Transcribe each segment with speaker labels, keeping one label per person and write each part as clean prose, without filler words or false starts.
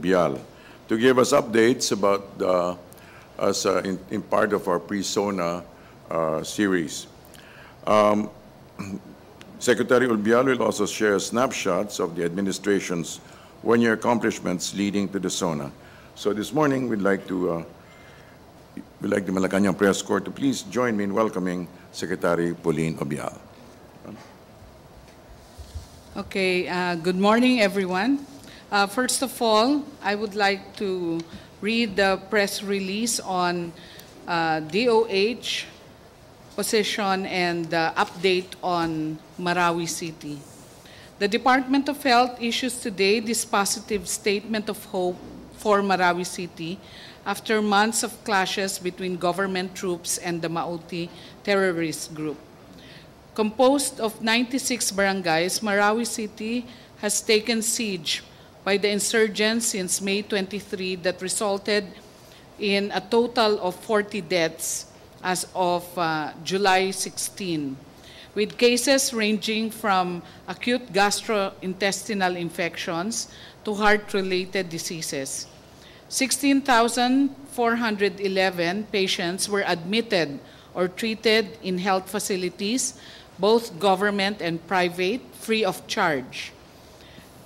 Speaker 1: Ubial to give us updates about in part of our pre-SONA series. Secretary Ulbial will also share snapshots of the administration's one-year accomplishments leading to the SONA. So this morning, we'd like the Malacanang Press Corps to please join me in welcoming Secretary Pauline Ubial.
Speaker 2: Okay, good morning, everyone. First of all, I would like to read the press release on DOH position and update on Marawi City. The Department of Health issues today this positive statement of hope for Marawi City after months of clashes between government troops and the Mauti terrorist group. Composed of 96 barangays, Marawi City has taken siege by the insurgents since May 23 that resulted in a total of 40 deaths as of July 16, with cases ranging from acute gastrointestinal infections to heart-related diseases. 16,411 patients were admitted or treated in health facilities, both government and private, free of charge.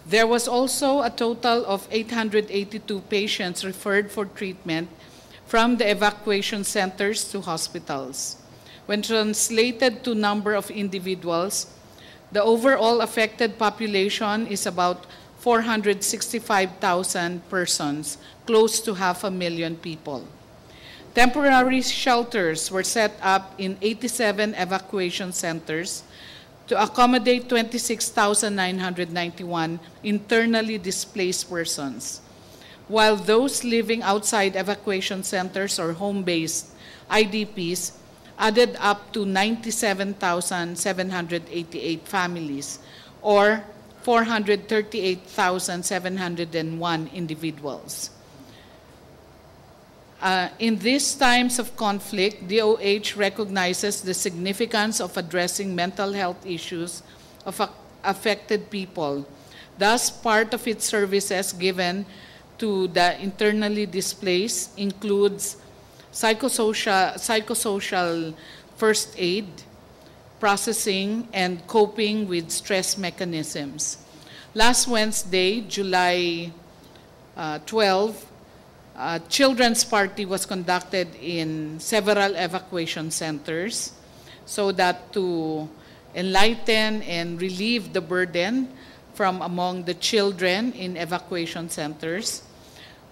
Speaker 2: There was also a total of 882 patients referred for treatment from the evacuation centers to hospitals. When translated to number of individuals, the overall affected population is about 465,000 persons, close to 500,000 people. Temporary shelters were set up in 87 evacuation centers to accommodate 26,991 internally displaced persons, while those living outside evacuation centers or home-based IDPs added up to 97,788 families, or 438,701 individuals. In these times of conflict, DOH recognizes the significance of addressing mental health issues of affected people. Thus, part of its services given to the internally displaced includes psychosocial first aid, processing, and coping with stress mechanisms. Last Wednesday, July 12, a children's party was conducted in several evacuation centers so that to enlighten and relieve the burden from among the children in evacuation centers.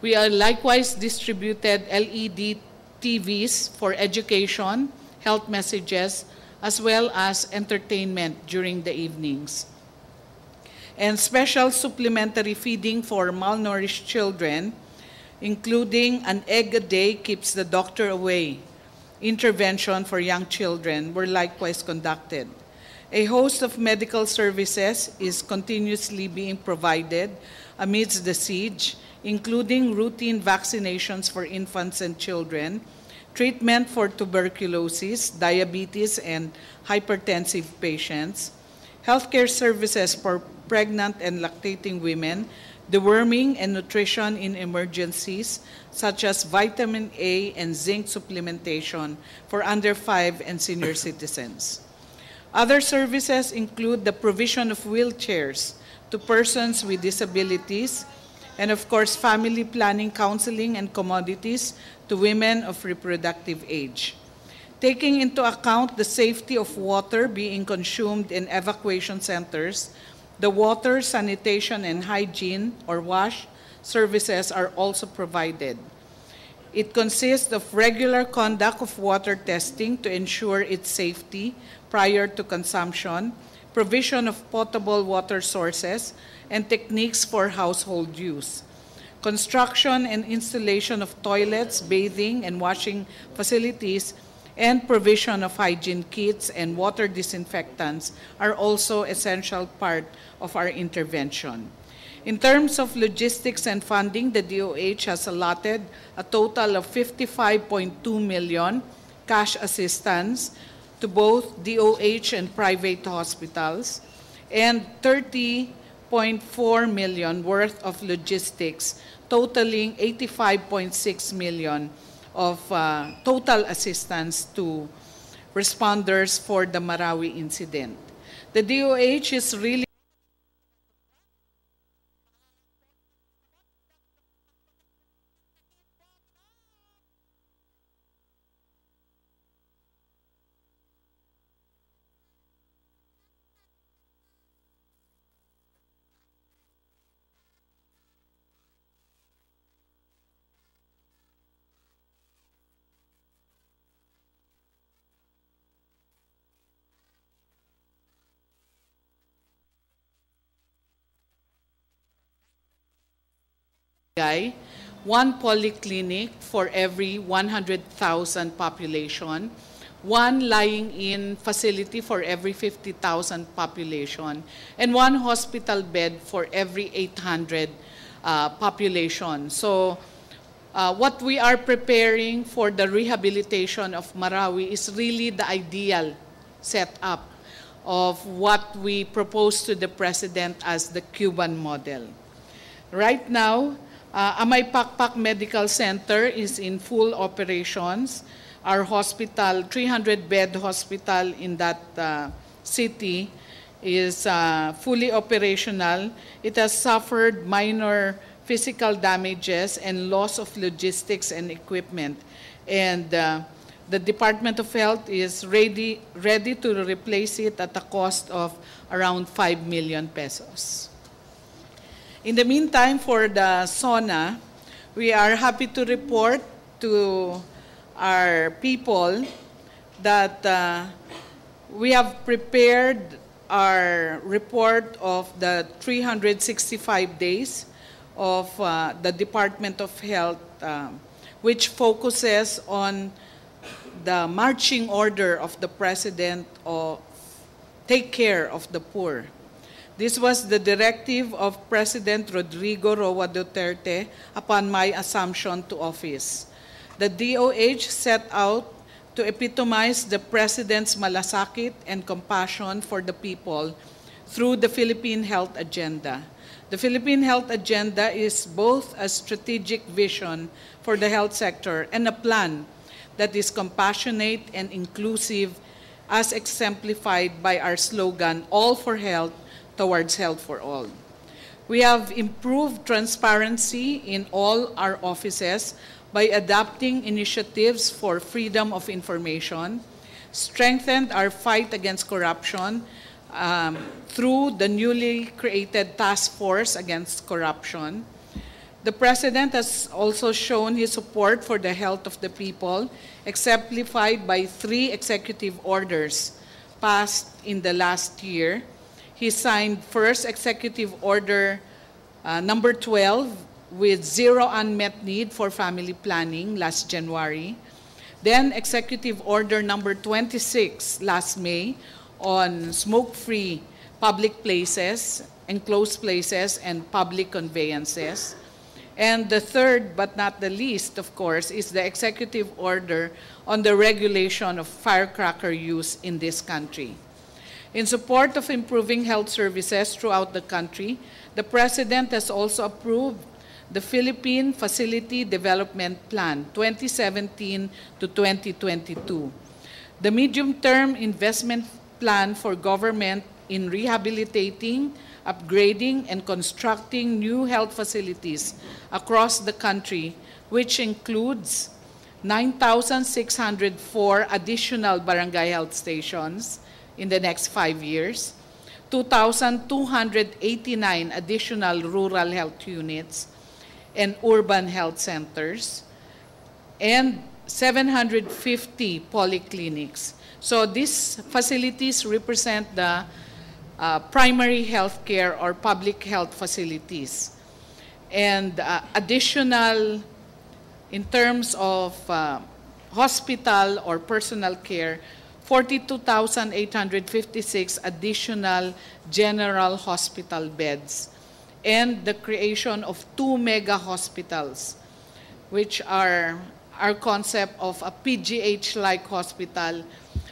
Speaker 2: We are likewise distributed LED TVs for education, health messages, as well as entertainment during the evenings. And special supplementary feeding for malnourished children, including an egg a day keeps the doctor away. Intervention for young children were likewise conducted. A host of medical services is continuously being provided amidst the siege, including routine vaccinations for infants and children, treatment for tuberculosis, diabetes, and hypertensive patients, healthcare services for pregnant and lactating women, deworming and nutrition in emergencies, such as vitamin A and zinc supplementation for under 5 and senior citizens. Other services include the provision of wheelchairs to persons with disabilities, and of course, family planning, counseling, and commodities to women of reproductive age. Taking into account the safety of water being consumed in evacuation centers, the water, sanitation, and hygiene, or WASH, services are also provided. It consists of regular conduct of water testing to ensure its safety prior to consumption, provision of potable water sources, and techniques for household use. Construction and installation of toilets, bathing, and washing facilities, and provision of hygiene kits and water disinfectants are also essential part of our intervention. In terms of logistics and funding, the DOH has allotted a total of 55.2 million cash assistance to both DOH and private hospitals, and 30.5 6.4 million worth of logistics, totaling 85.6 million of total assistance to responders for the Marawi incident. The DOH is really one polyclinic for every 100,000 population, one lying-in facility for every 50,000 population, and one hospital bed for every 800 population. So what we are preparing for the rehabilitation of Marawi is really the ideal setup of what we propose to the President as the Cuban model. Right now, Amay Pakpak Medical Center is in full operations. Our hospital, 300-bed hospital in that city, is fully operational. It has suffered minor physical damages and loss of logistics and equipment. And the Department of Health is ready to replace it at a cost of around 5 million pesos. In the meantime, for the SONA, we are happy to report to our people that we have prepared our report of the 365 days of the Department of Health, which focuses on the marching order of the President of take care of the poor. This was the directive of President Rodrigo Roa Duterte upon my assumption to office. The DOH set out to epitomize the President's malasakit and compassion for the people through the Philippine Health Agenda. The Philippine Health Agenda is both a strategic vision for the health sector and a plan that is compassionate and inclusive, as exemplified by our slogan, All for Health, towards health for all. We have improved transparency in all our offices by adopting initiatives for freedom of information, strengthened our fight against corruption through the newly created Task Force Against Corruption. The President has also shown his support for the health of the people, exemplified by 3 executive orders passed in the last year. He signed first Executive Order number 12 with zero unmet need for family planning last January. Then Executive Order number 26 last May on smoke-free public places, enclosed places, and public conveyances. And the third, but not the least, of course, is the Executive Order on the regulation of firecracker use in this country. In support of improving health services throughout the country, the President has also approved the Philippine Facility Development Plan 2017 to 2022. The medium-term investment plan for government in rehabilitating, upgrading, and constructing new health facilities across the country, which includes 9,604 additional barangay health stations in the next 5 years, 2,289 additional rural health units and urban health centers, and 750 polyclinics. So these facilities represent the primary health care or public health facilities. And additional, in terms of hospital or personal care, 42,856 additional general hospital beds, and the creation of 2 mega hospitals, which are our concept of a PGH-like hospital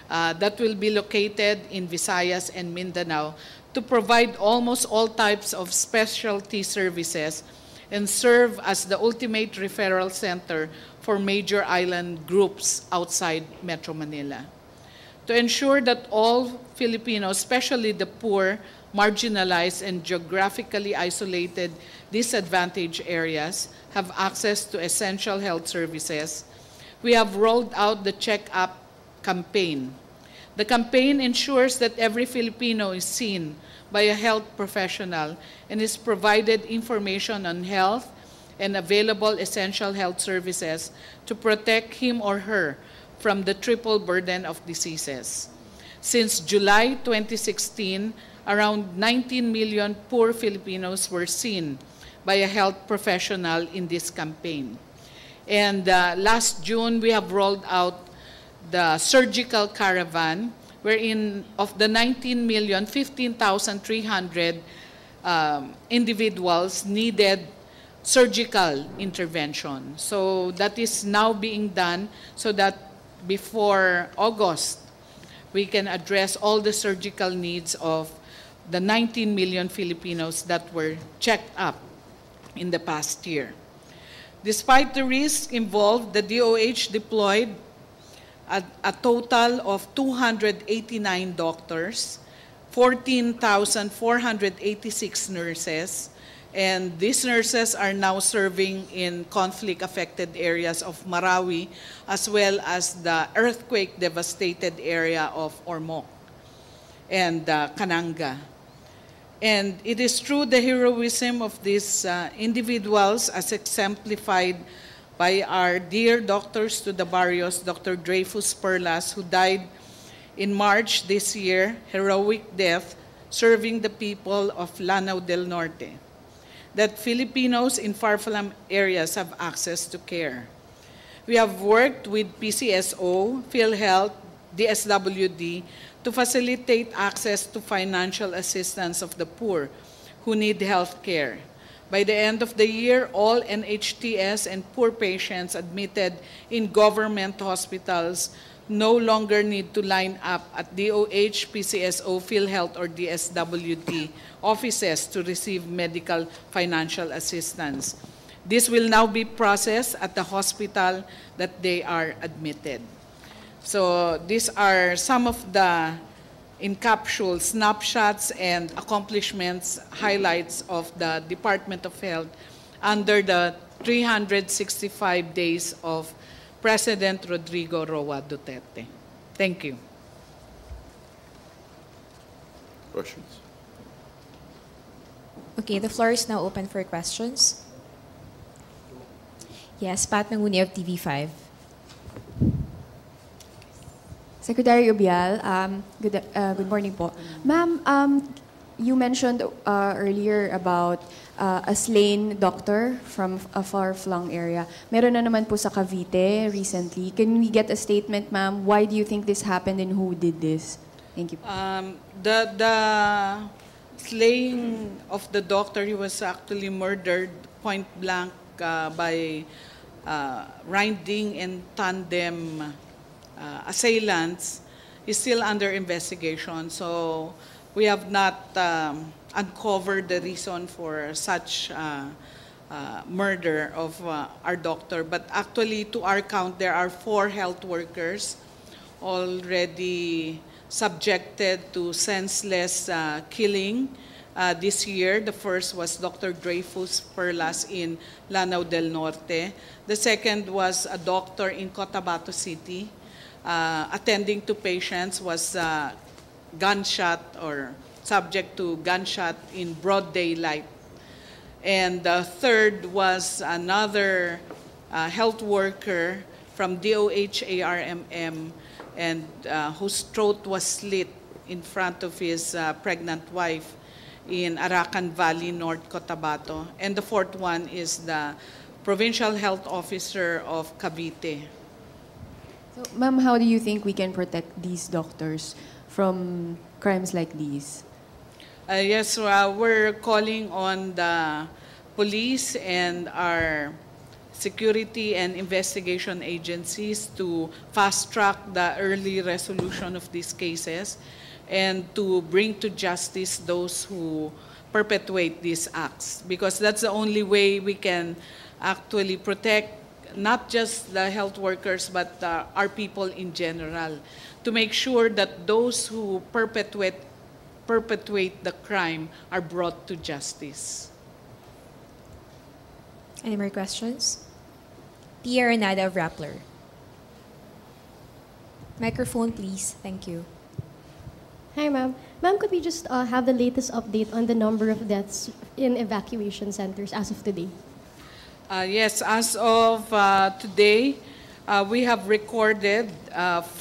Speaker 2: that will be located in Visayas and Mindanao to provide almost all types of specialty services and serve as the ultimate referral center for major island groups outside Metro Manila. To ensure that all Filipinos, especially the poor, marginalized, and geographically isolated disadvantaged areas, have access to essential health services, we have rolled out the Check Up campaign. The campaign ensures that every Filipino is seen by a health professional and is provided information on health and available essential health services to protect him or her from the triple burden of diseases. Since July 2016, around 19 million poor Filipinos were seen by a health professional in this campaign. And last June, we have rolled out the surgical caravan, wherein of the 19 million, 15,300 individuals needed surgical intervention. So that is now being done so that before August, we can address all the surgical needs of the 19 million Filipinos that were checked up in the past year. Despite the risk involved, the DOH deployed a total of 289 doctors, 14,486 nurses, and these nurses are now serving in conflict-affected areas of Marawi as well as the earthquake-devastated area of Ormoc and Kananga. And it is through the heroism of these individuals, as exemplified by our dear doctors to the barrios, Dr. Dreyfus Perlas, who died in March this year, heroic death, serving the people of Lanao del Norte, that Filipinos in far-flung areas have access to care. We have worked with PCSO, PhilHealth, DSWD, to facilitate access to financial assistance of the poor who need health care. By the end of the year, all NHTS and poor patients admitted in government hospitals no longer need to line up at DOH, PCSO, PhilHealth, or DSWD offices to receive medical financial assistance. This will now be processed at the hospital that they are admitted. So these are some of the encapsulated snapshots and accomplishments, highlights of the Department of Health under the 365 days of President Rodrigo Roa Duterte. Thank you.
Speaker 1: Questions?
Speaker 3: Okay, the floor is now open for questions. Yes, Pat Manguni of TV5.
Speaker 4: Secretary Ubial, good morning po. Ma'am, you mentioned earlier about a slain doctor from a far-flung area. Meron na naman po sa Cavite recently. Can we get a statement, ma'am? Why do you think this happened and who did this? Thank you.
Speaker 2: The slaying of the doctor, he was actually murdered point blank by riding in tandem assailants, is still under investigation. So we have not uncovered the reason for such murder of our doctor. But actually, to our count, there are 4 health workers already subjected to senseless killing this year. The first was Dr. Dreyfus Perlas in Lanao del Norte. The second was a doctor in Cotabato City. Attending to patients, was gunshot or subject to gunshot in broad daylight. And the third was another health worker from DOH ARMM and whose throat was slit in front of his pregnant wife in Arakan Valley, North Cotabato. And the fourth one is the Provincial Health Officer of Cavite.
Speaker 4: So, ma'am, how do you think we can protect these doctors from crimes like these?
Speaker 2: Yes, we're calling on the police and our security and investigation agencies to fast-track the early resolution of these cases. and to bring to justice those who perpetuate these acts, because that's the only way we can actually protect not just the health workers but our people in general, to make sure that those who perpetuate the crime are brought to justice.
Speaker 3: Any more questions? Tia Renada of Rappler. Microphone, please. Thank you.
Speaker 5: Hi, ma'am. Ma'am, could we just have the latest update on the number of deaths in evacuation centers as of today?
Speaker 2: Yes, as of today, we have recorded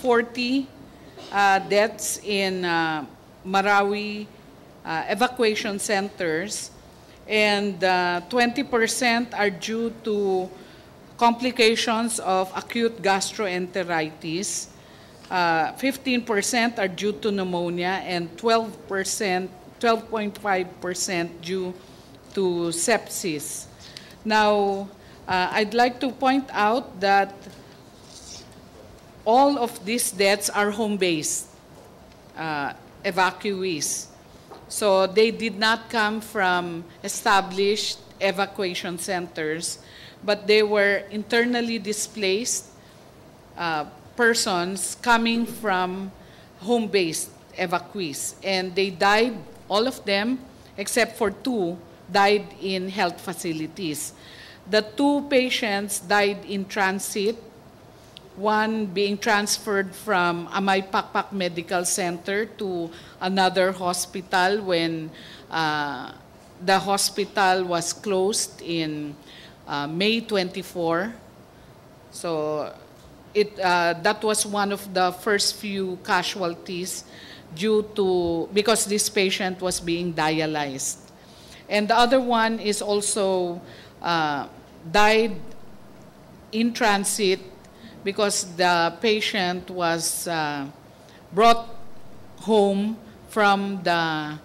Speaker 2: 40 deaths in Marawi evacuation centers, and 20% are due to complications of acute gastroenteritis, 15% are due to pneumonia, and 12.5% due to sepsis. Now, I'd like to point out that all of these deaths are home-based evacuees. So they did not come from established evacuation centers, but they were internally displaced persons coming from home-based evacuees. And they died, all of them, except for 2, died in health facilities. The 2 patients died in transit, one being transferred from Amay Pakpak Medical Center to another hospital when the hospital was closed in May 24. So that was one of the first few casualties because this patient was being dialyzed. And the other one is also died in transit because the patient was brought home from the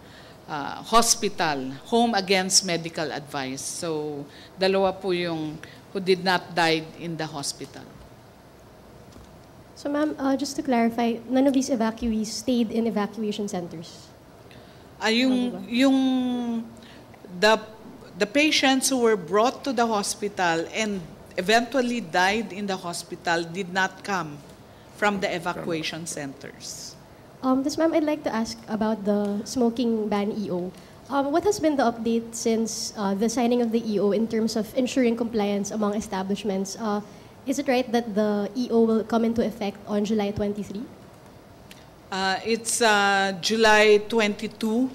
Speaker 2: hospital, home against medical advice. So, dalawa po yung who did not die in the hospital.
Speaker 5: So, ma'am, just to clarify, none of these evacuees stayed in evacuation centers?
Speaker 2: The patients who were brought to the hospital and eventually died in the hospital did not come from the evacuation centers.
Speaker 5: This, ma'am, I'd like to ask about the smoking ban EO. What has been the update since the signing of the EO in terms of ensuring compliance among establishments? Is it right that the EO will come into effect on July 23?
Speaker 2: It's July 22,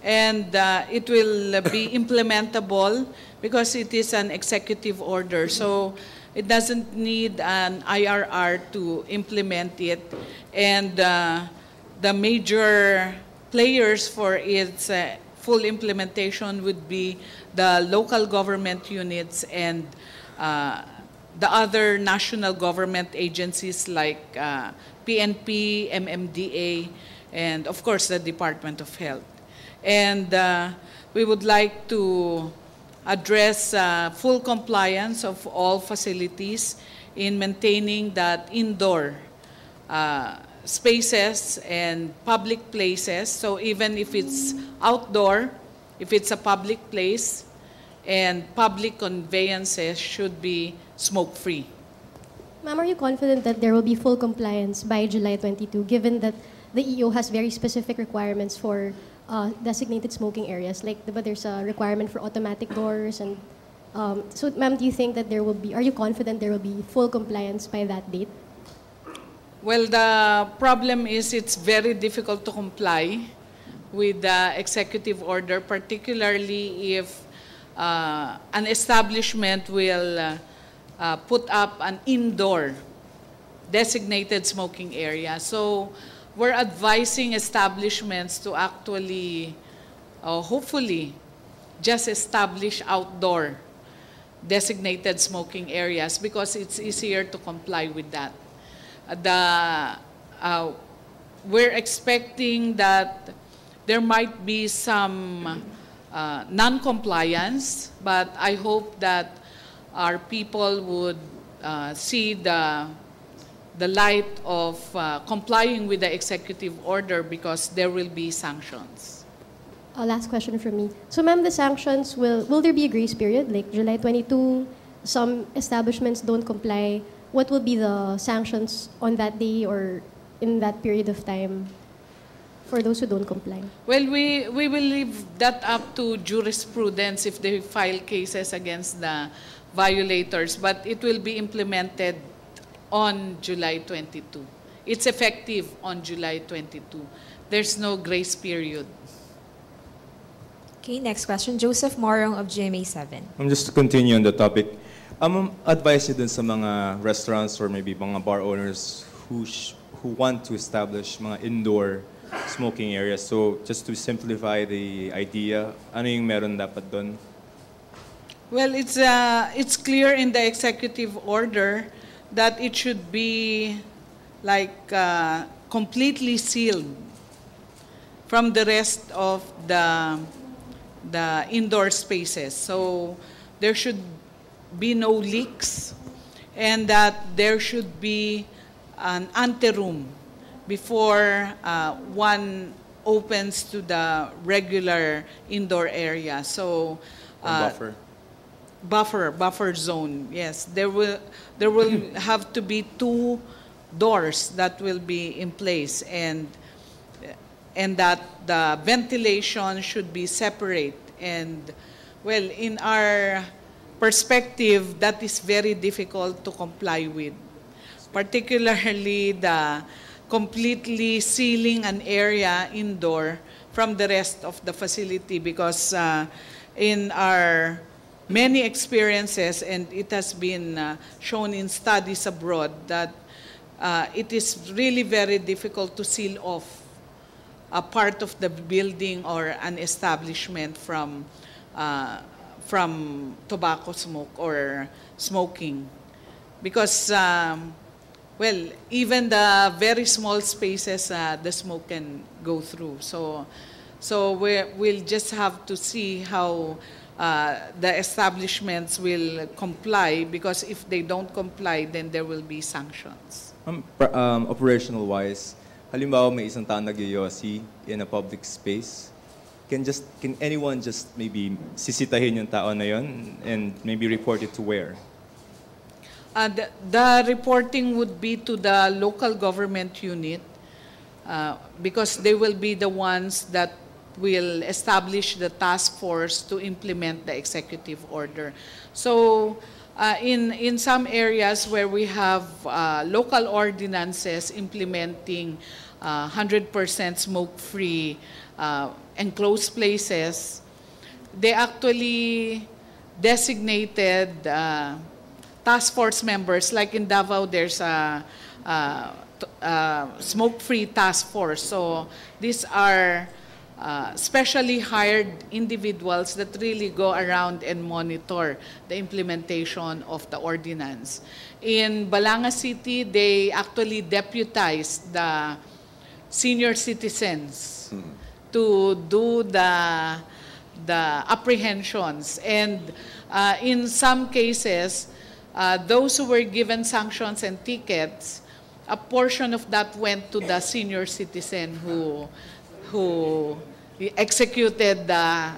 Speaker 2: and it will be implementable because it is an executive order. So it doesn't need an IRR to implement it. And the major players for its full implementation would be the local government units and the other national government agencies like PNP, MMDA, and of course the Department of Health. And we would like to address full compliance of all facilities in maintaining that indoor spaces and public places. So even if it's outdoor, if it's a public place, and public conveyances should be smoke-free.
Speaker 5: Ma'am, are you confident that there will be full compliance by July 22, given that the EO has very specific requirements for designated smoking areas? Like, there's a requirement for automatic doors, and so, ma'am, do you think that are you confident there will be full compliance by that date?
Speaker 2: Well, the problem is it's very difficult to comply with the executive order, particularly if an establishment will put up an indoor designated smoking area. So we're advising establishments to actually, hopefully, just establish outdoor designated smoking areas because it's easier to comply with that. We're expecting that there might be some non-compliance, but I hope that our people would see the the light of complying with the executive order because there will be sanctions.
Speaker 5: Last question from me. So, ma'am, the sanctions, will there be a grace period? Like July 22, some establishments don't comply. What will be the sanctions on that day or in that period of time for those who don't comply?
Speaker 2: Well, we will leave that up to jurisprudence if they file cases against the violators, but it will be implemented on July 22. It's effective on July 22. There's no grace period.
Speaker 3: Okay, next question. Joseph Morong of GMA7.
Speaker 6: Just to continue on the topic, advice niyo dun sa mga restaurants or maybe mga bar owners who want to establish mga indoor smoking areas. So just to simplify the idea, ano yung meron dapat dun?
Speaker 2: Well, it's clear in the executive order that it should be like completely sealed from the rest of the indoor spaces. So there should be no leaks and that there should be an anteroom before one opens to the regular indoor area. So buffer zone. Yes, there will have to be 2 doors that will be in place and that the ventilation should be separate. And well, in our perspective, that is very difficult to comply with, particularly the completely sealing an area indoor from the rest of the facility, because in our many experiences, and it has been shown in studies abroad, that it is really very difficult to seal off a part of the building or an establishment from tobacco smoke or smoking. Because, well, even the very small spaces, the smoke can go through. So we'll just have to see how the establishments will comply, because if they don't comply, then there will be sanctions.
Speaker 6: Operational-wise, halimbawa may isang tao nag-yoyosi in a public space, can anyone just maybe sisitahin yung tao na yun and maybe report it to where?
Speaker 2: The reporting would be to the local government unit, because they will be the ones that will establish the task force to implement the executive order. So in some areas where we have local ordinances implementing 100% smoke-free enclosed places, they actually designated task force members. Like in Davao, there's a smoke-free task force. So these are specially hired individuals that really go around and monitor the implementation of the ordinance. In Balanga City, they actually deputized the senior citizens to do the apprehensions. And in some cases, those who were given sanctions and tickets, a portion of that went to the senior citizen who executed the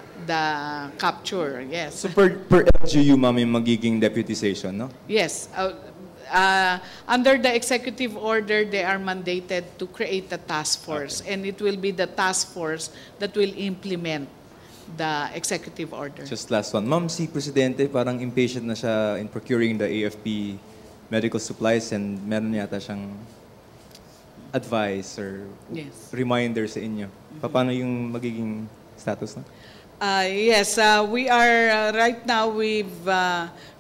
Speaker 2: capture. Yes.
Speaker 6: So per LGU, ma'am, yung magiging deputization, no?
Speaker 2: Yes. Under the executive order, they are mandated to create a task force, and it will be the task force that will implement the executive order.
Speaker 6: Just last one. Ma'am, si Presidente parang impatient na siya in procuring the AFP medical supplies, and meron yata siyang advice or reminder sa inyo. Paano yung magiging status na?
Speaker 2: Yes, we are right now, we've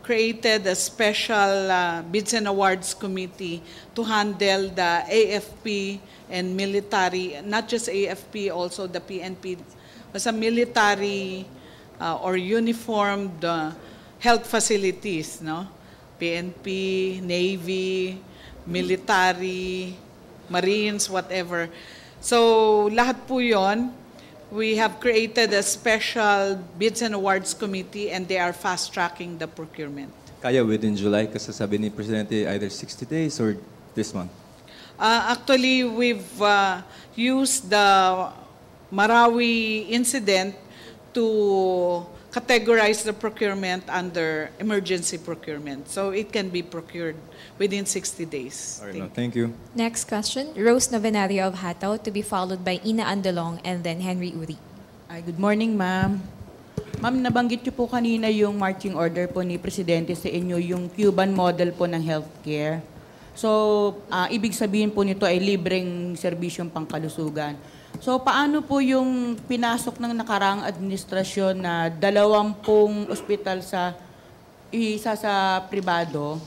Speaker 2: created a special Bids and Awards Committee to handle the AFP and military, not just AFP, also the PNP, as a military or uniformed health facilities, no? PNP, Navy, military, Marines, whatever. So lahat po yon, we have created a special Bids and Awards Committee, and they are fast-tracking the procurement.
Speaker 6: Kaya within July, kasi sabi ni Presidente, either 60 days or this month?
Speaker 2: Actually, we've used the Marawi incident to categorize the procurement under emergency procurement. So it can be procured within 60 days.
Speaker 6: All right, no, thank you.
Speaker 3: Next question, Rose Novenario of Hataw, to be followed by Ina Andalong and then Henry Uri.
Speaker 7: Ay, good morning, ma'am. Ma'am, nabanggit niyo po kanina yung marching order po ni Presidente sa inyo, yung Cuban model po ng healthcare. So, ibig sabihin po nito ay libreng serbisyong pangkalusugan. So, paano po yung pinasok ng nakaraang administrasyon na 20 ospital isa sa pribado,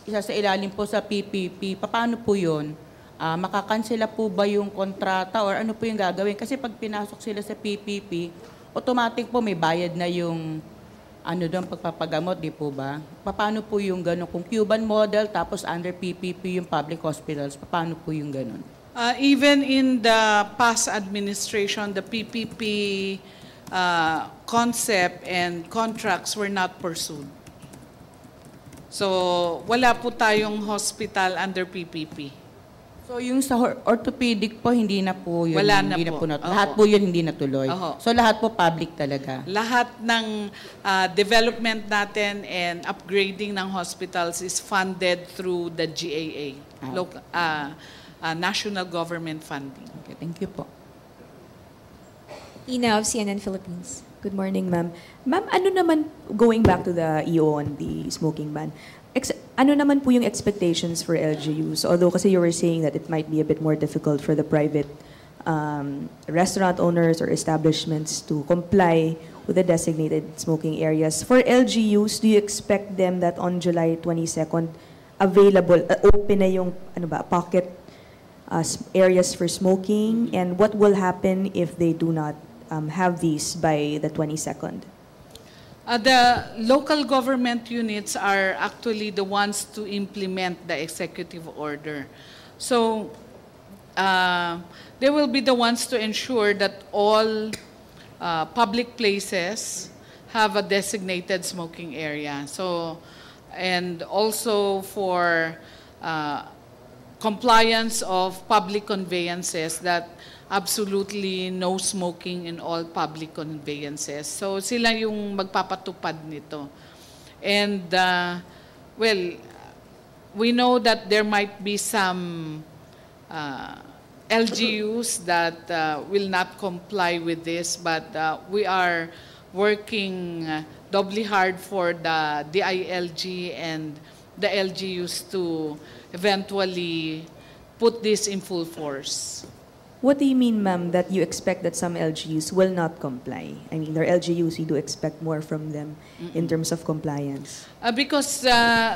Speaker 7: isa sa ilalim po sa PPP, paano po yun? Makakansela po ba yung kontrata or ano po yung gagawin? Kasi pag pinasok sila sa PPP, automatic po may bayad na yung doon pagpapagamot, di po ba? Paano po yung gano'n? Kung Cuban model, tapos under PPP yung public hospitals, paano po yung gano'n?
Speaker 2: Even in the past administration, the PPP concept and contracts were not pursued. So, wala po tayong hospital under PPP.
Speaker 7: So, yung sa orthopedic po, hindi na po yun.
Speaker 2: Wala na
Speaker 7: hindi
Speaker 2: po.
Speaker 7: Lahat po yun hindi natuloy.
Speaker 2: Oho.
Speaker 7: So, lahat po public talaga.
Speaker 2: Lahat ng development natin and upgrading ng hospitals is funded through the GAA, national government funding.
Speaker 7: Okay, thank you po.
Speaker 3: Ina of CNN Philippines.
Speaker 8: Good morning, ma'am. Ma'am, ano naman, going back to the EO on the smoking ban, ano naman po yung expectations for LGUs? Although kasi you were saying that it might be a bit more difficult for the private restaurant owners or establishments to comply with the designated smoking areas. For LGUs, do you expect them that on July 22nd, available, open na yung pocket areas for smoking? And what will happen if they do not have these by the 22nd?
Speaker 2: The local government units are actually the ones to implement the executive order. So they will be the ones to ensure that all public places have a designated smoking area. So, and also for compliance of public conveyances, that absolutely no smoking in all public conveyances. So sila yung magpapatupad nito. And well, we know that there might be some LGUs that will not comply with this, but we are working doubly hard for the DILG and the LGUs to eventually put this in full force.
Speaker 8: What do you mean, ma'am, that you expect that some LGUs will not comply? I mean, there are LGUs, you do expect more from them in terms of compliance.
Speaker 2: Because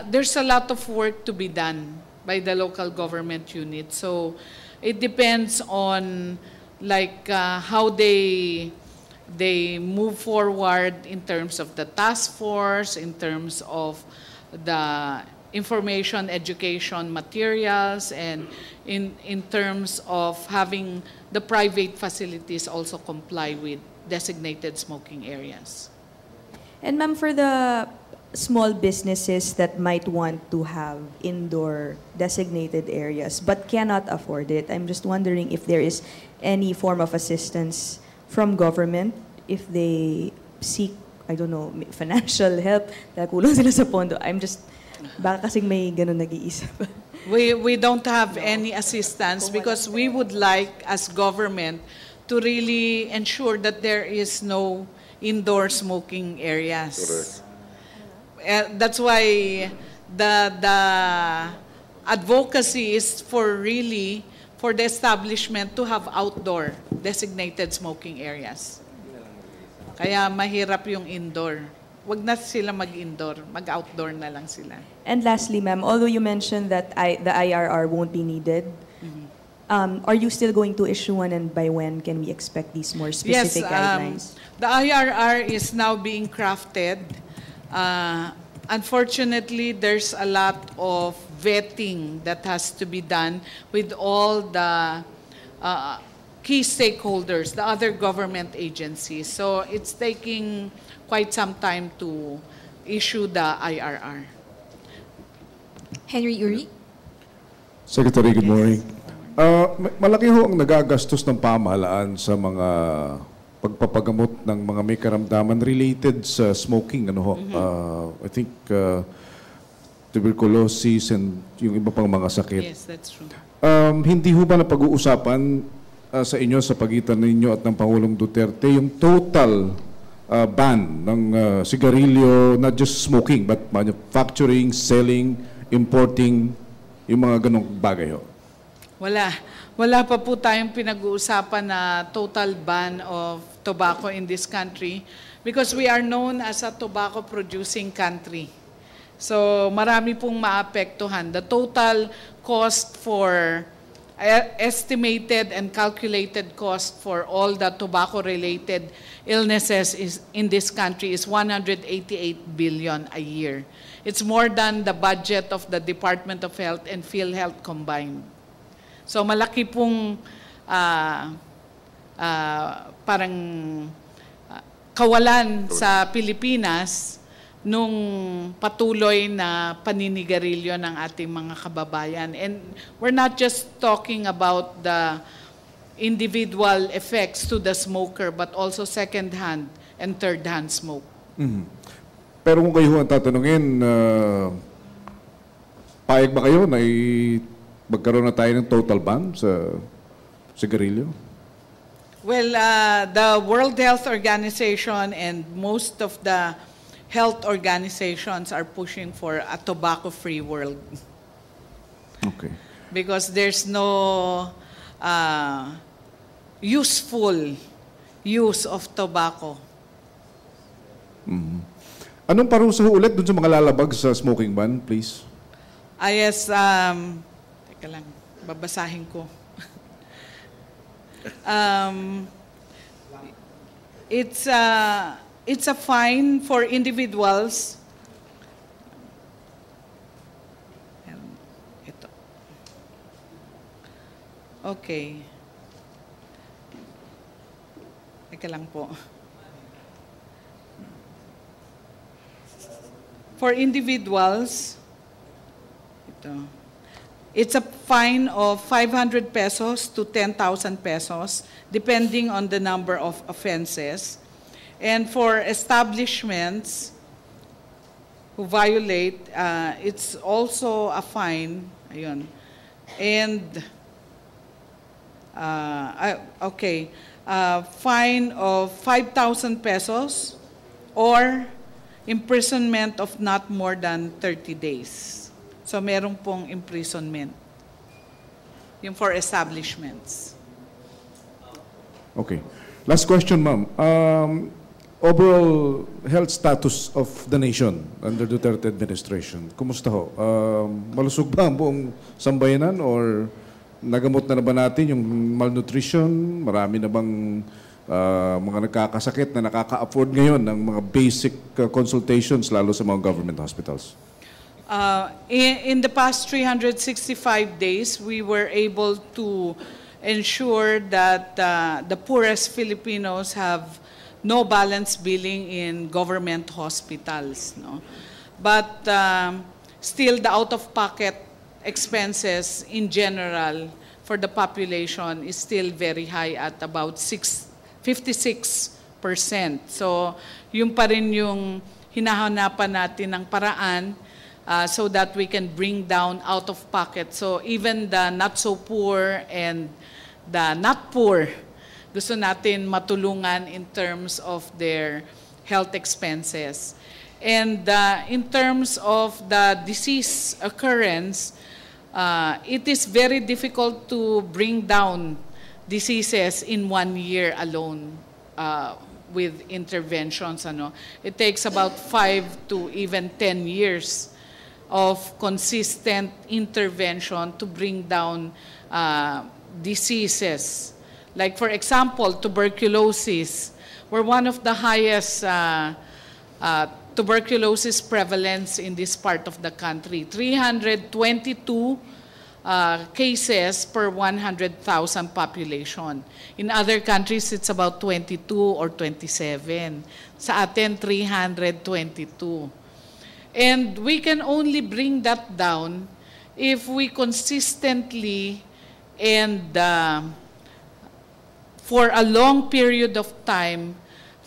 Speaker 2: there's a lot of work to be done by the local government unit. So it depends on how they move forward in terms of the task force, in terms of the information education materials, and in terms of having the private facilities also comply with designated smoking areas.
Speaker 8: And ma'am, for the small businesses that might want to have indoor designated areas but cannot afford it, I'm just wondering if there is any form of assistance from government if they seek, I don't know, financial help, dahil kulang sila sa pondo. I'm just, baka kasing may ganun nag-iisip.
Speaker 2: We don't have any assistance because we would like, as government, to really ensure that there is no indoor smoking areas. Correct. That's why the advocacy is for the establishment to have outdoor designated smoking areas. Kaya mahirap yung indoor. Wag na sila mag-indoor, mag-outdoor na lang sila.
Speaker 8: And lastly, ma'am, although you mentioned that the IRR won't be needed, are you still going to issue one, and by when can we expect these more specific guidelines?
Speaker 2: The IRR is now being crafted. Unfortunately, there's a lot of vetting that has to be done with all the key stakeholders, the other government agencies. So it's taking quite some time to issue the IRR.
Speaker 3: Henry Uri.
Speaker 9: Secretary, good morning. Malaki ho ang nagagastos ng pamahalaan sa mga pagpapagamot ng mga may karamdaman related sa smoking. Ano ho? I think tuberculosis and yung iba pang mga sakit.
Speaker 2: Yes, that's true.
Speaker 9: Hindi ho ba na pag-uusapan sa inyo sa pagitan ninyo at ng Pangulong Duterte yung total ban ng sigarilyo, not just smoking, but manufacturing, selling, importing, yung mga ganong bagay ho?
Speaker 2: Wala. Wala pa po tayong pinag-uusapan na total ban of tobacco in this country because we are known as a tobacco-producing country. So marami pong maapektuhan. The total cost for, estimated and calculated cost for all the tobacco-related illnesses in this country is 188 billion a year. It's more than the budget of the Department of Health and PhilHealth combined. So malaki pong parang kawalan sa Pilipinas nung patuloy na paninigarilyo ng ating mga kababayan. And we're not just talking about the individual effects to the smoker but also second-hand and third-hand smoke.
Speaker 9: Pero kung kayo ang tatanungin, payag ba kayo na magkaroon na tayo ng total ban sa sigarilyo?
Speaker 2: Well, the World Health Organization and most of the health organizations are pushing for a tobacco-free world.
Speaker 9: Okay.
Speaker 2: Because there's no useful use of tobacco.
Speaker 9: Anong parusa ulit dun sa mga lalabag sa smoking ban, please?
Speaker 2: Yes, teka lang, babasahin ko. It's a fine for individuals. Ito. Okay. Teka lang po. For individuals, it's a fine of 500 pesos to 10,000 pesos, depending on the number of offenses. And for establishments who violate, it's also a fine. Ayun. And, fine of 5,000 pesos or imprisonment of not more than 30 days. So meron pong imprisonment. Yung for establishments.
Speaker 9: Okay. Last question, ma'am. Overall health status of the nation under Duterte administration, kumusta ho? Malusog ba ang buong sambayanan or nagamot na ba natin yung malnutrition? Marami na bang mga nagkakasakit na nakaka-afford ngayon ng mga basic consultations lalo sa mga government hospitals?
Speaker 2: In the past 365 days, we were able to ensure that the poorest Filipinos have no balance billing in government hospitals. No? But still, the out-of-pocket expenses in general for the population is still very high at about 56%. So, yun pa rin yung hinahanapan natin ng paraan so that we can bring down out of pocket. So, even the not so poor and the not poor, gusto natin matulungan in terms of their health expenses. And in terms of the disease occurrence, it is very difficult to bring down diseases in 1 year alone with interventions. It takes about 5 to even 10 years of consistent intervention to bring down diseases. Like for example, tuberculosis. We're one of the highest tuberculosis prevalence in this part of the country. 322 cases per 100,000 population. In other countries, it's about 22 or 27. Sa atin, 322. And we can only bring that down if we consistently and for a long period of time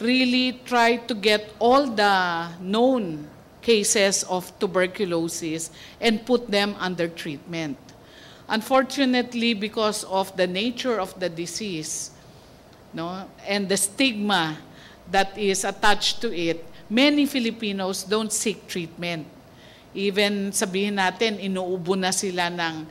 Speaker 2: really try to get all the known cases of tuberculosis and put them under treatment. Unfortunately, because of the nature of the disease, no, and the stigma that is attached to it, many Filipinos don't seek treatment. Even sabihin natin, inuubo na sila ng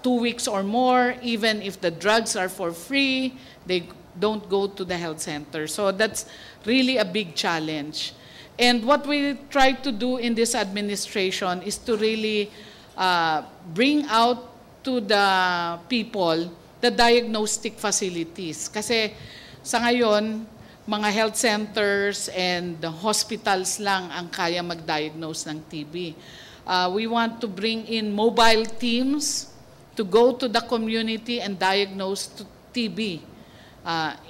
Speaker 2: 2 weeks or more, even if the drugs are for free, they don't go to the health center. So that's really a big challenge. And what we try to do in this administration is to really bring out to the people the diagnostic facilities. Kasi sa ngayon, mga health centers and the hospitals lang ang kaya mag-diagnose ng TB. We want to bring in mobile teams to go to the community and diagnose TB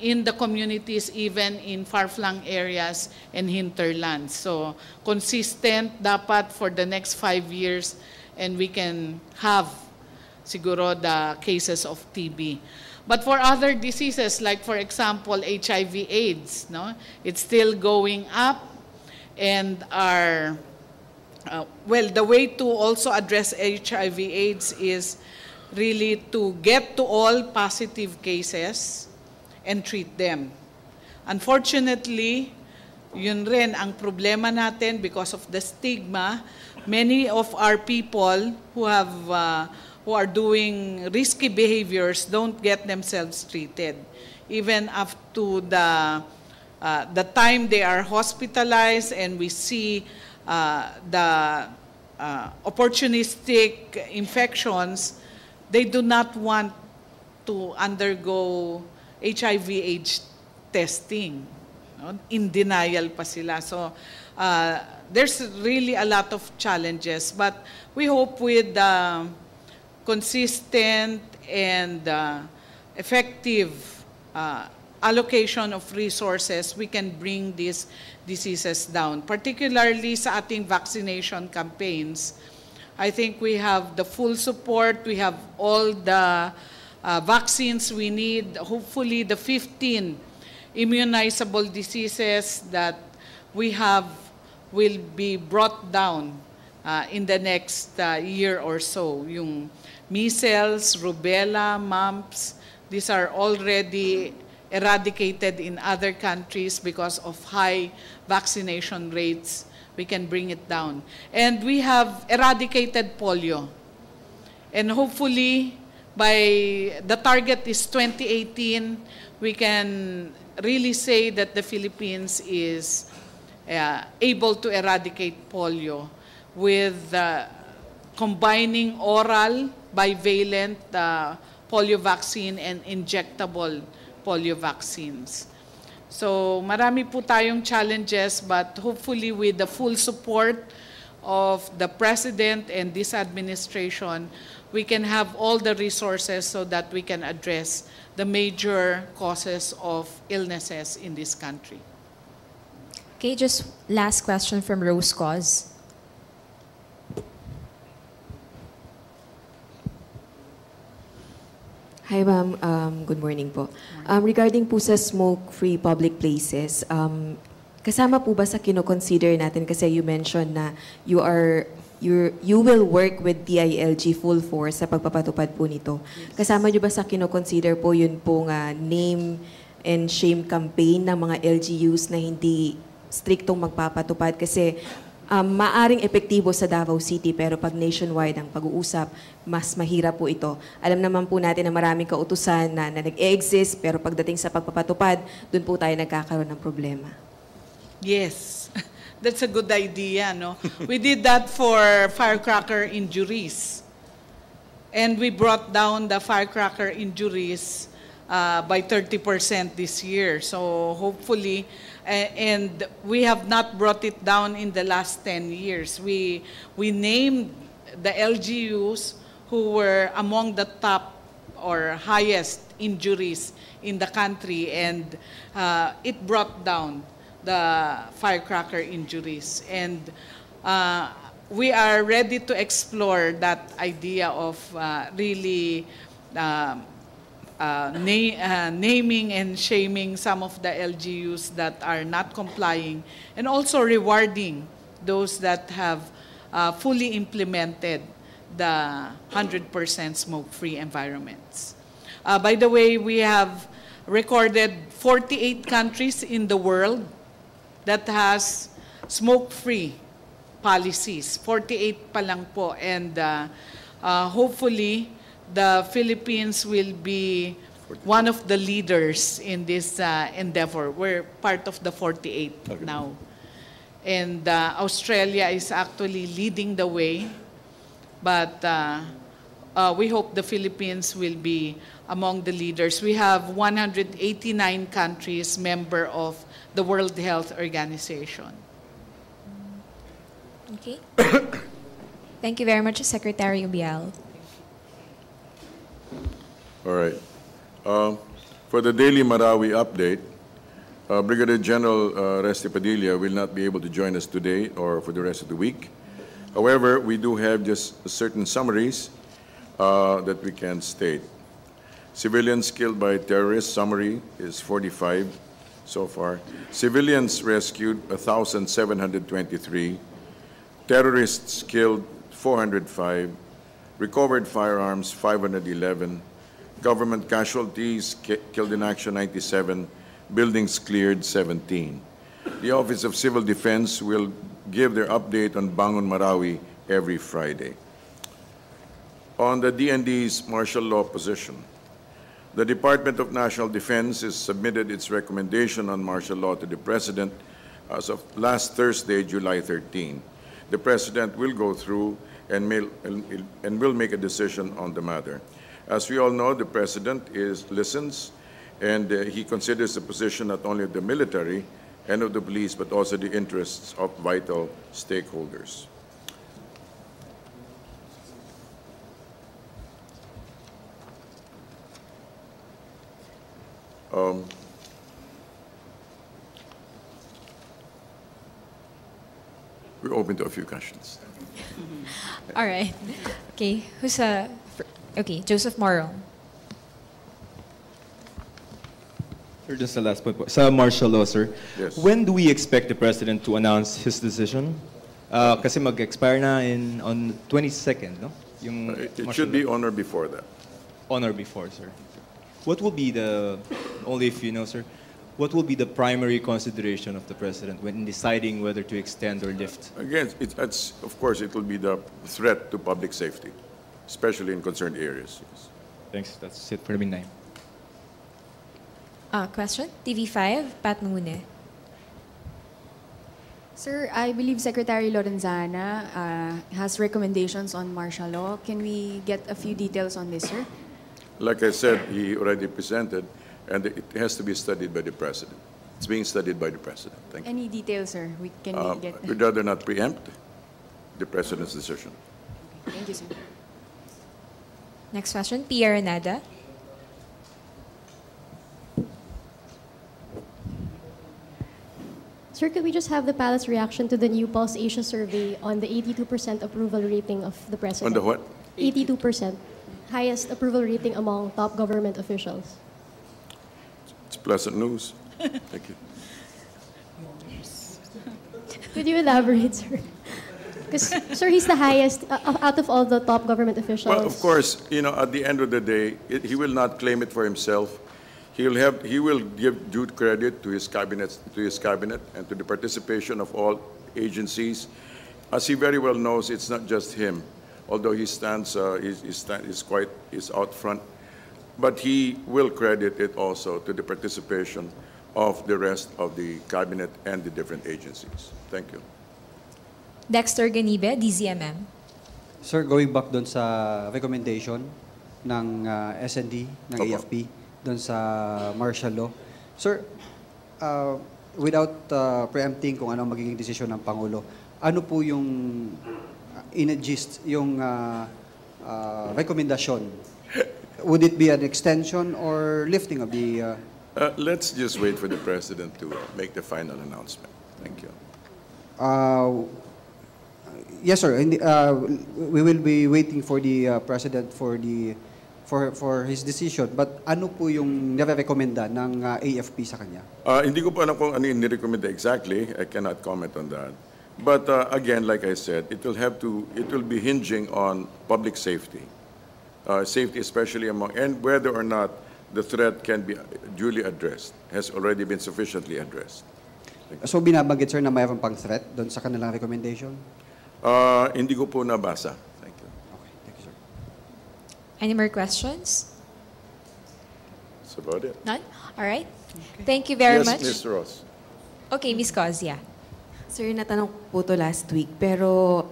Speaker 2: in the communities, even in far-flung areas and hinterlands. So consistent dapat for the next 5 years, and we can have siguro the cases of TB. But for other diseases, like for example, HIV/AIDS, no, it's still going up, and the way to also address HIV/AIDS is really to get to all positive cases and treat them. Unfortunately, yun rin ang problema natin because of the stigma. Many of our people who are doing risky behaviors don't get themselves treated. Even up to the time they are hospitalized, and we see the opportunistic infections, they do not want to undergo HIV/AIDS testing. No? In denial pa sila. So there's really a lot of challenges, but we hope with consistent and effective allocation of resources, we can bring these diseases down. Particularly sa ating vaccination campaigns, I think we have the full support. We have all the vaccines we need. Hopefully, the 15 immunizable diseases that we have will be brought down in the next year or so. Yung measles, rubella, mumps, these are already eradicated in other countries because of high vaccination rates. We can bring it down. And we have eradicated polio. And hopefully, by the target is 2018, we can really say that the Philippines is able to eradicate polio with combining oral, bivalent polio vaccine and injectable polio vaccines. So marami po tayong challenges, but hopefully with the full support of the President and this administration, we can have all the resources so that we can address the major causes of illnesses in this country.
Speaker 3: Okay, just last question from Rose Cause.
Speaker 10: Hi ma'am, good morning po. Regarding po sa smoke-free public places, kasama po ba sa kino-consider natin, kasi you mentioned na you will work with DILG full force sa pagpapatupad po nito. Yes. Kasama nyo ba sa kino-consider po yun pong name and shame campaign ng mga LGUs na hindi striktong magpapatupad? Kasi maaring epektibo sa Davao City, pero pag nationwide ang pag-uusap, mas mahirap po ito. Alam naman po natin na maraming kautusan na nag-exist, pero pagdating sa pagpapatupad, doon po tayo nagkakaroon ng problema.
Speaker 2: Yes, that's a good idea, no? We did that for firecracker injuries. And we brought down the firecracker injuries by 30% this year. So hopefully, and we have not brought it down in the last 10 years. We named the LGUs who were among the top or highest injuries in the country, and it brought down the firecracker injuries. And we are ready to explore that idea of really naming and shaming some of the LGUs that are not complying, and also rewarding those that have fully implemented the 100% smoke-free environments. By the way, we have recorded 48 countries in the world that has smoke-free policies. 48 pa lang po. And hopefully, the Philippines will be one of the leaders in this endeavor. We're part of the 48 now. And Australia is actually leading the way. But we hope the Philippines will be among the leaders. We have 189 countries member of the World Health Organization.
Speaker 3: Okay. Thank you very much, Secretary Ubial.
Speaker 1: All right. For the daily Marawi update, Brigadier General Resti Padilla will not be able to join us today or for the rest of the week. However, we do have just certain summaries that we can state. Civilians killed by terrorists, summary is 45 so far. Civilians rescued, 1,723. Terrorists killed, 405. Recovered firearms, 511. Government casualties killed in action, 97. Buildings cleared, 17. The Office of Civil Defense will give their update on Bangon Marawi every Friday. On the DND's martial law position, the Department of National Defense has submitted its recommendation on martial law to the President as of last Thursday, July 13. The President will go through and will make a decision on the matter. As we all know, the President listens, and he considers the position not only of the military and of the police, but also the interests of vital stakeholders. We're open to a few questions.
Speaker 3: All right. Okay. Okay, Joseph Morrow.
Speaker 6: Sir, just the last point po. Sa martial law, sir.
Speaker 1: Yes.
Speaker 6: When do we expect the President to announce his decision? Kasi mag-expire na on 22nd, no? Yung
Speaker 1: It should be on or before that.
Speaker 6: On or before, sir. What will be only if you know, sir, what will be the primary consideration of the President when deciding whether to extend or lift?
Speaker 1: Again, of course, it will be the threat to public safety, especially in concerned areas. Yes.
Speaker 6: Thanks. That's it for me now.
Speaker 3: Question? TV5, Pat Mune.
Speaker 4: Sir, I believe Secretary Lorenzana has recommendations on martial law. Can we get a few details on this, sir?
Speaker 1: Like I said, he already presented, and it has to be studied by the President. It's being studied by the President. Thank you.
Speaker 4: Any details, sir? Can we get?
Speaker 1: We'd rather not preempt the President's decision.
Speaker 4: Thank you, sir.
Speaker 3: Next question, Pierre Nada.
Speaker 5: Sir, could we just have the palace reaction to the new Pulse Asia survey on the 82% approval rating of the President?
Speaker 1: On the what?
Speaker 5: 82%. Highest approval rating among top government officials.
Speaker 1: It's pleasant news. Thank you.
Speaker 5: Could you elaborate, sir? Because, sir, he's the highest out of all the top government officials.
Speaker 1: Well, of course, at the end of the day, he will not claim it for himself. He will give due credit to his cabinet, and to the participation of all agencies. As he very well knows, it's not just him, although he stands, is out front. But he will credit it also to the participation of the rest of the cabinet and the different agencies. Thank you.
Speaker 3: Dexter Ganibe, DZMM.
Speaker 11: Sir, going back doon sa recommendation ng SND, ng AFP, doon sa martial law. Sir, without preempting kung ano magiging desisyon ng Pangulo, ano po yung in-gist, yung rekomendasyon? Would it be an extension or lifting of the...
Speaker 1: Let's just wait for the President to make the final announcement. Thank you.
Speaker 11: Yes, sir. We will be waiting for the president for his decision. But ano po yung nire-recommenda ng AFP sa kanya?
Speaker 1: Hindi ko pa alam kung ano yung nirecommend exactly. I cannot comment on that. But again, like I said, it will be hinging on public safety. Safety especially and whether or not the threat can be duly addressed, has already been sufficiently addressed.
Speaker 11: So binabanggit, sir, na mayroon pang threat doon sa kanilang recommendation?
Speaker 1: Hindi ko po nabasa. Thank you.
Speaker 11: Okay, thank you, sir.
Speaker 3: Any more questions?
Speaker 1: That's about it.
Speaker 3: None? All right. Thank you very much.
Speaker 1: Yes, Mr. Ross.
Speaker 3: Okay, Ms. Cos, yeah.
Speaker 10: Sir, natanong po to last week, pero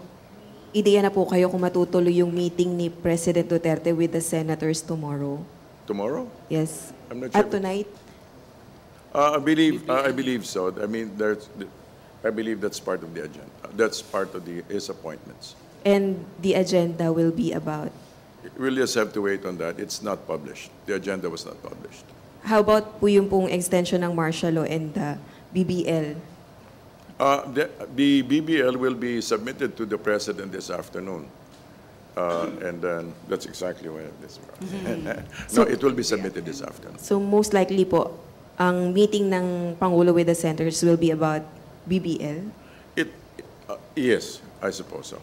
Speaker 10: ideya na po kayo kung matutuloy yung meeting ni President Duterte with the senators tomorrow?
Speaker 1: Tomorrow?
Speaker 10: Yes.
Speaker 1: I'm not sure.
Speaker 10: At tonight?
Speaker 1: I believe so. I mean, I believe that's part of the agenda. That's part of his appointments.
Speaker 10: And the agenda will be about?
Speaker 1: We'll just have to wait on that. It's not published. The agenda was not published.
Speaker 10: How about po yung pong extension ng martial law and the BBL?
Speaker 1: The BBL will be submitted to the President this afternoon. And then that's exactly where this No, it will be submitted this afternoon.
Speaker 10: So most likely po, ang meeting ng Pangulo with the senators will be about BBL?
Speaker 1: Yes, I suppose so.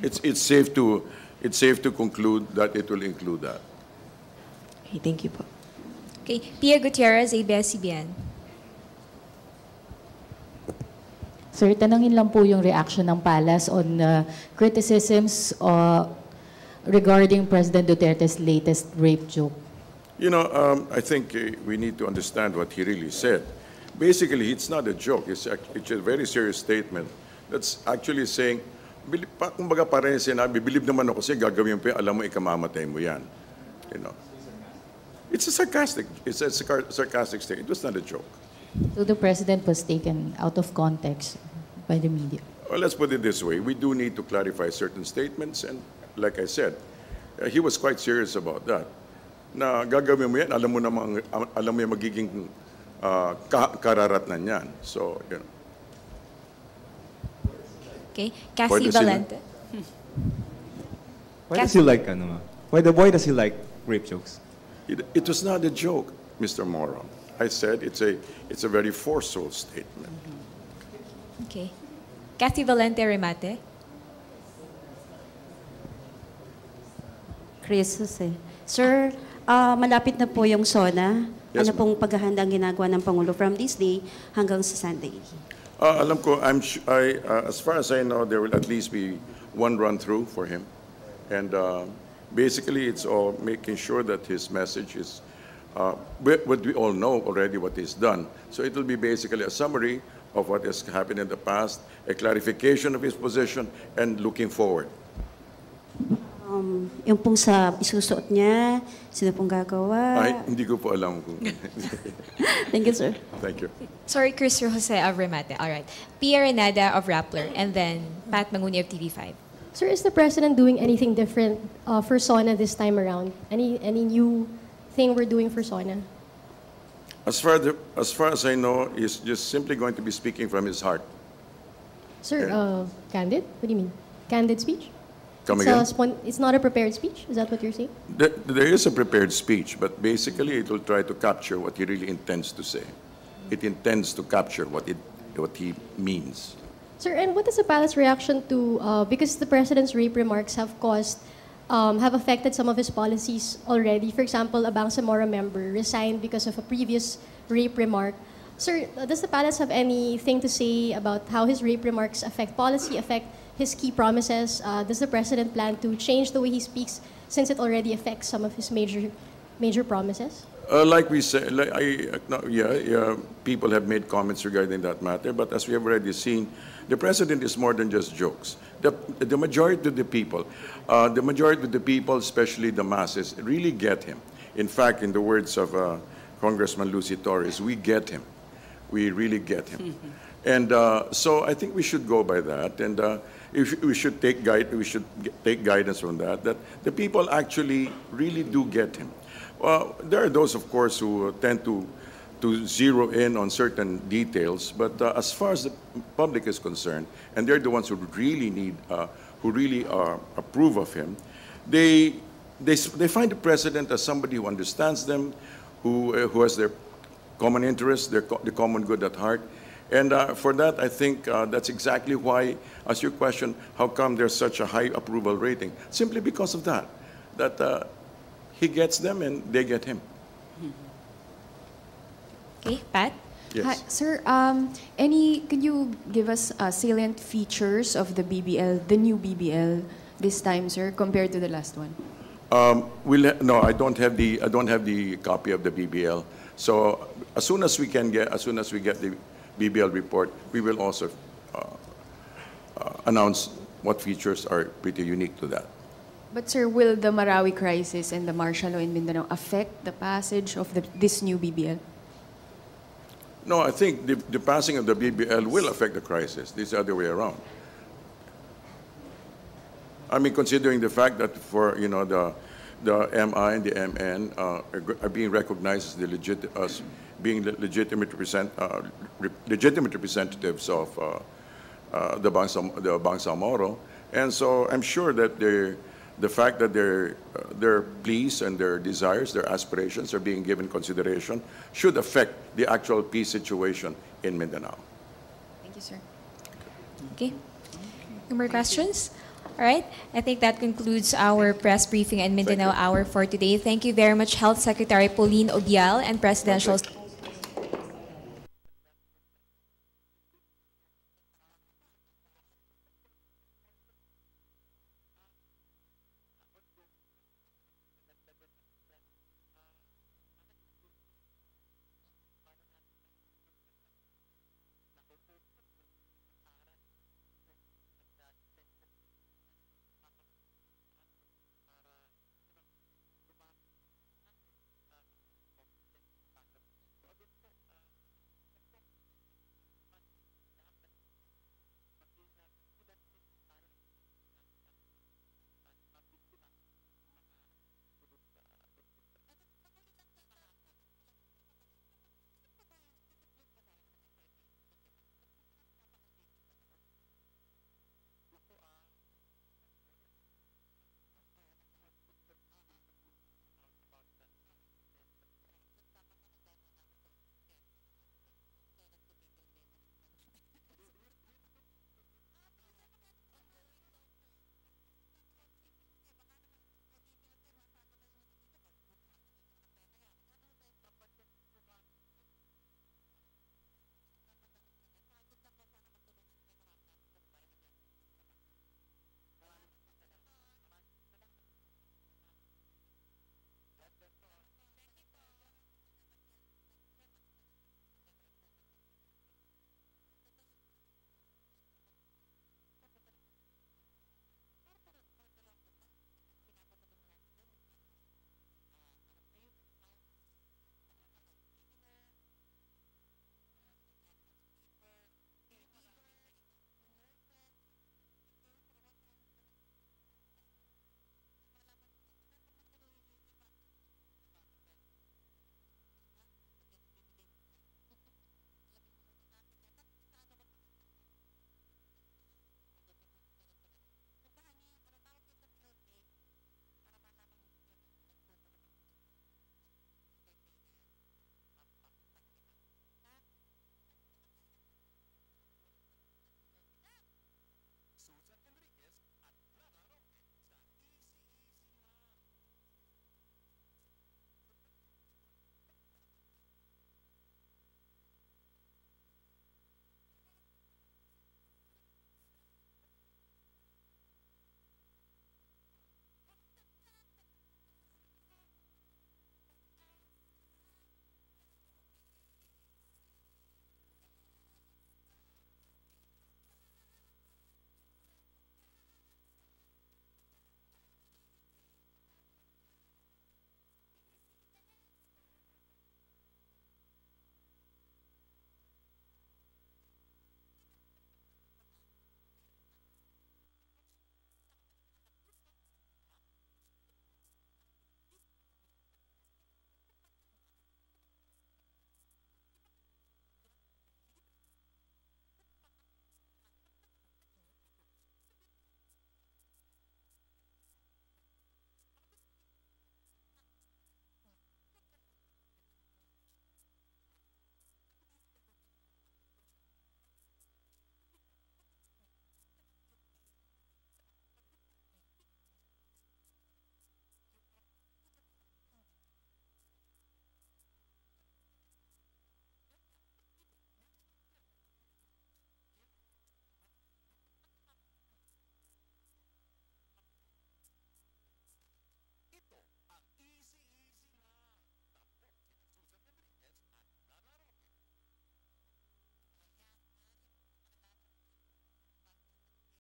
Speaker 1: It's safe to conclude that it will include that.
Speaker 10: Okay, thank you po.
Speaker 3: Okay, Pia Gutierrez, ABS-CBN.
Speaker 12: Sir, tanungin lang po yung reaction ng Palace on criticisms regarding President Duterte's latest rape joke.
Speaker 1: You know, I think we need to understand what he really said. Basically, it's not a joke. It's a very serious statement. That's actually saying, kumbaga parang sinabi, believe naman ako kasi gagawin mo, alam mo, ikamamatay mo yan. You know. It's a sarcastic statement. It was not a joke.
Speaker 12: So the President was taken out of context by the media.
Speaker 1: Well, let's put it this way. We do need to clarify certain statements. And like I said, he was quite serious about that. Na gagawin mo yan, alam mo yung magiging kararatnan yan. So, you know.
Speaker 3: Okay, Cassie Valente.
Speaker 6: Why does he like, why does he like rape jokes?
Speaker 1: It was not a joke, Mr. Moro. I said it's a very forceful statement.
Speaker 3: Okay. Kathy Valente Remate.
Speaker 13: Chris Jose. Sir, malapit na po yung SONA.
Speaker 1: Yes,
Speaker 13: ano pong paghahanda ang ginagawa ng Pangulo from this day hanggang sa Sunday?
Speaker 1: Alam ko, as far as I know, there will at least be one run-through for him. And basically, it's all making sure that his message is what we all know already what he's done. So it will be basically a summary of what has happened in the past, a clarification of his position, and looking forward.
Speaker 13: Yung pong sa isusuot niya, sino pong gagawa?
Speaker 1: Ay, hindi ko po alam kung...
Speaker 13: Thank you, sir.
Speaker 1: Thank you.
Speaker 3: Sorry, Chris Jose of Remate. All right. Pia Renada of Rappler. And then Pat Manguni of TV5.
Speaker 5: Sir, is the President doing anything different for SONA this time around? Any new thing we're doing for SONA?
Speaker 1: As far as I know, he's just simply going to be speaking from his heart.
Speaker 5: Sir, candid? What do you mean? Candid speech?
Speaker 1: Come again?
Speaker 5: It's not a prepared speech? Is that what you're saying?
Speaker 1: There is a prepared speech, but basically it will try to capture what he really intends to say. It intends to capture what he means.
Speaker 5: Sir, and what is the palace reaction to, because the President's rape remarks have affected some of his policies already. For example, a Bangsamoro member resigned because of a previous rape remark. Sir, does the palace have anything to say about how his rape remarks affect policy, affect his key promises? Does the President plan to change the way he speaks since it already affects some of his major promises?
Speaker 1: Like we said, people have made comments regarding that matter, but as we have already seen, the President is more than just jokes. The majority of the people, especially the masses, really get him. In fact, in the words of Congressman Lucy Torres, we get him. We really get him. And so I think we should go by that, and we should take guidance from that the people actually really do get him. Well, there are those, of course, who tend to to zero in on certain details, but as far as the public is concerned, and they're the ones who really need, who really approve of him, they find the president as somebody who understands them, who has their common interests, the common good at heart. And for that, I think that's exactly why, as your question, how come there's such a high approval rating? Simply because of that, he gets them and they get him.
Speaker 3: Okay, Pat?
Speaker 1: Yes.
Speaker 4: Hi, sir, can you give us salient features of the BBL, the new BBL this time, sir, compared to the last one?
Speaker 1: No, I don't have the copy of the BBL. So as soon as we get the BBL report, we will also announce what features are pretty unique to that.
Speaker 4: But sir, will the Marawi crisis and the martial law in Mindanao affect the passage of this new BBL?
Speaker 1: No, I think the passing of the BBL will affect the crisis. This is the other way around. I mean, considering the fact that for the MI and the MN are being recognized as being legitimate representatives of the Bangsamoro, and so I'm sure that the fact that their pleas and their desires, their aspirations are being given consideration should affect the actual peace situation in Mindanao.
Speaker 4: Thank you, sir.
Speaker 3: Okay. No more questions? All right. I think that concludes our press briefing and Mindanao Hour for today. Thank you very much, Health Secretary Pauline Obial and Presidential